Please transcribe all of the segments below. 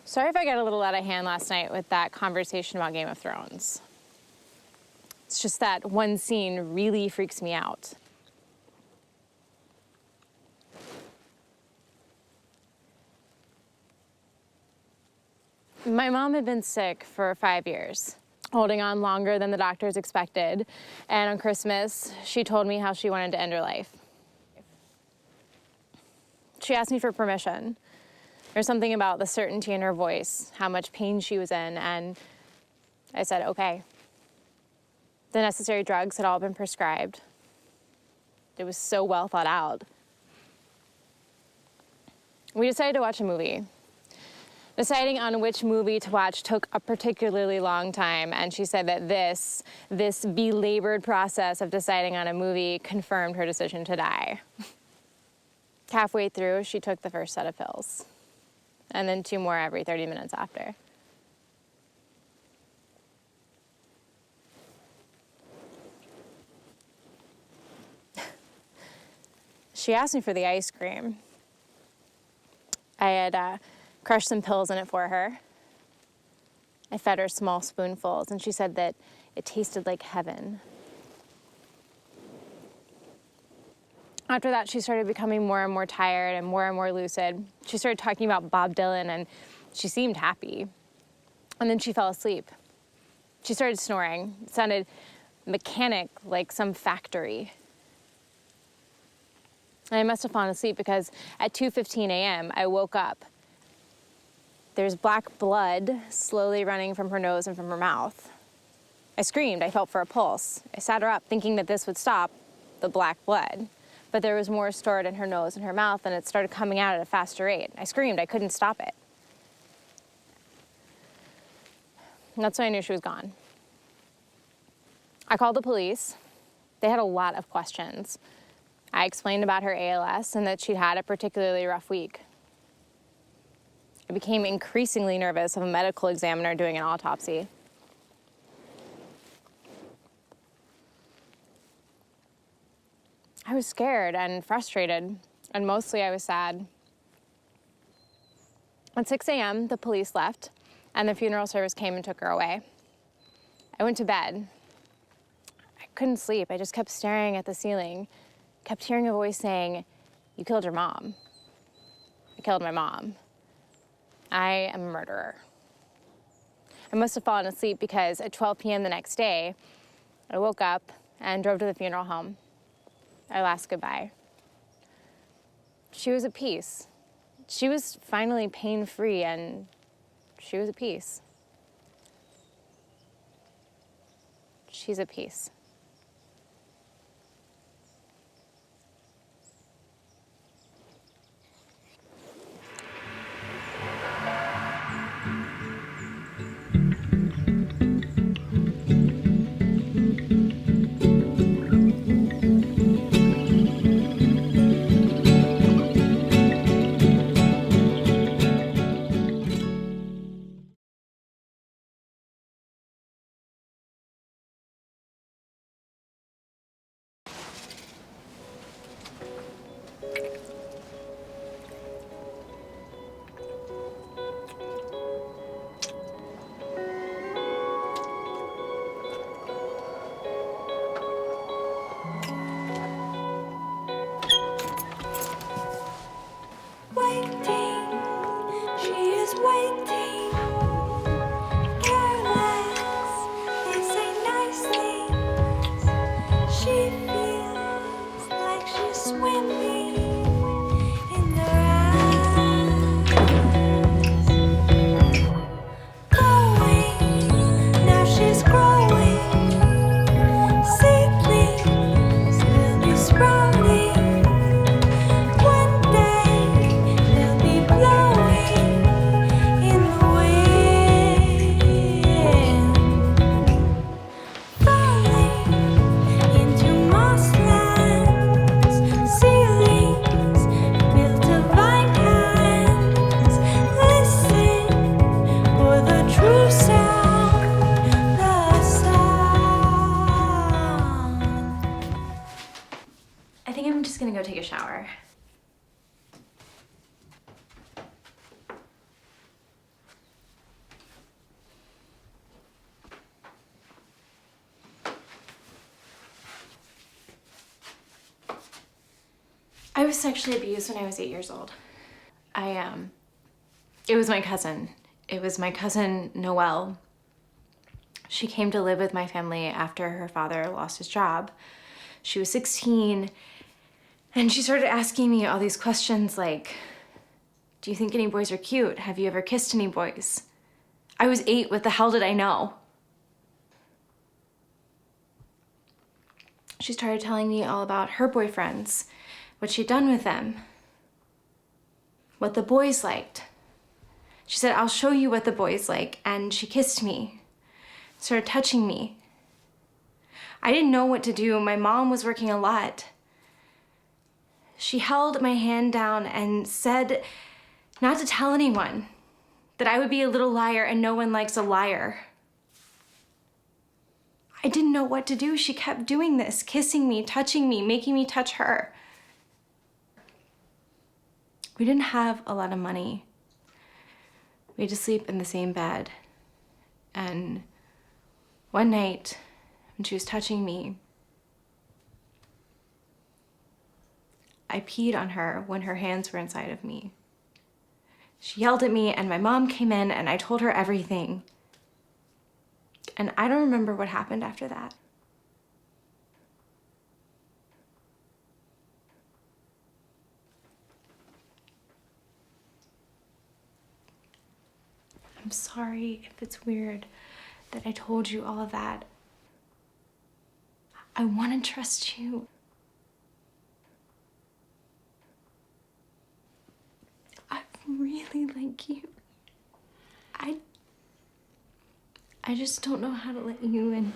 Sorry if I got a little out of hand last night with that conversation about Game of Thrones. It's just that one scene really freaks me out. My mom had been sick for 5 years, holding on longer than the doctors expected. And on Christmas, she told me how she wanted to end her life. She asked me for permission. There's something about the certainty in her voice, how much pain she was in, and I said, okay. The necessary drugs had all been prescribed. It was so well thought out. We decided to watch a movie. Deciding on which movie to watch took a particularly long time, and she said that this belabored process of deciding on a movie confirmed her decision to die. Halfway through, she took the first set of pills, and then 2 more every 30 minutes after. She asked me for the ice cream. I had crushed some pills in it for her. I fed her small spoonfuls, and she said that it tasted like heaven. After that, she started becoming more and more tired and more lucid. She started talking about Bob Dylan, and she seemed happy. And then she fell asleep. She started snoring. It sounded mechanic, like some factory. And I must have fallen asleep because at 2:15 a.m., I woke up. There's black blood slowly running from her nose and from her mouth. I screamed. I felt for a pulse. I sat her up thinking that this would stop the black blood. But there was more stored in her nose and her mouth, and it started coming out at a faster rate. I screamed. I couldn't stop it. And that's when I knew she was gone. I called the police. They had a lot of questions. I explained about her ALS and that she'd had a particularly rough week. I became increasingly nervous of a medical examiner doing an autopsy. I was scared and frustrated, and mostly I was sad. At 6 a.m., the police left, and the funeral service came and took her away. I went to bed. I couldn't sleep. I just kept staring at the ceiling, kept hearing a voice saying, "You killed your mom." I killed my mom. I am a murderer. I must have fallen asleep because at 12 p.m. the next day, I woke up and drove to the funeral home. Our last goodbye. She was at peace. She was finally pain-free, and she was at peace. She's at peace. I was sexually abused when I was 8 years old. It was my cousin. It was my cousin, Noelle. She came to live with my family after her father lost his job. She was 16, and she started asking me all these questions like, do you think any boys are cute? Have you ever kissed any boys? I was 8, what the hell did I know? She started telling me all about her boyfriends, what she'd done with them, what the boys liked. She said, I'll show you what the boys like, and she kissed me, started touching me. I didn't know what to do. My mom was working a lot. She held my hand down and said not to tell anyone, that I would be a little liar and no one likes a liar. I didn't know what to do. She kept doing this, kissing me, touching me, making me touch her. We didn't have a lot of money. We had to sleep in the same bed. And one night, when she was touching me, I peed on her when her hands were inside of me. She yelled at me, and my mom came in, and I told her everything. And I don't remember what happened after that. I'm sorry if it's weird that I told you all of that. I want to trust you. I really like you. I just don't know how to let you in.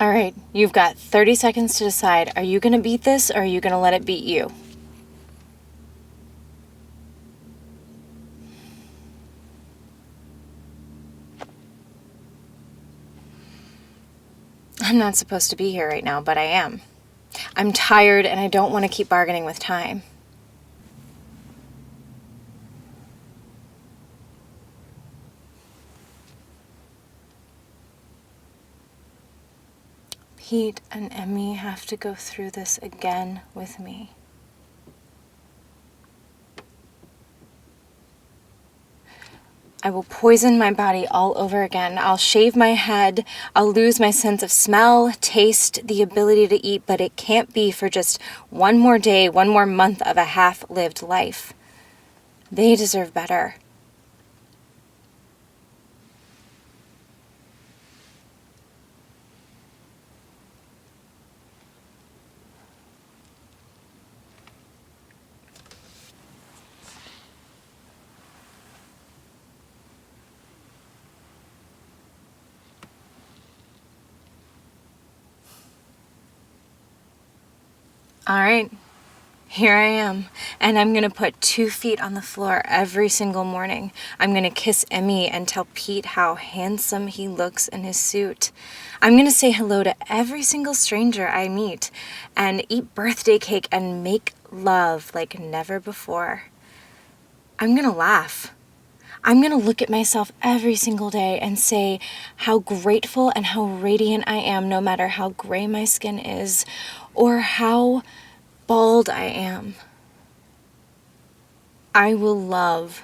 All right, you've got 30 seconds to decide. Are you going to beat this or are you going to let it beat you? I'm not supposed to be here right now, but I am. I'm tired and I don't want to keep bargaining with time. Pete and Emmy have to go through this again with me. I will poison my body all over again. I'll shave my head. I'll lose my sense of smell, taste, the ability to eat, but it can't be for just one more day, one more month of a half-lived life. They deserve better. All right, here I am, and I'm gonna put 2 feet on the floor every single morning. I'm gonna kiss Emmy and tell Pete how handsome he looks in his suit. I'm gonna say hello to every single stranger I meet and eat birthday cake and make love like never before. I'm gonna laugh. I'm gonna look at myself every single day and say how grateful and how radiant I am, no matter how gray my skin is or how bald I am. I will love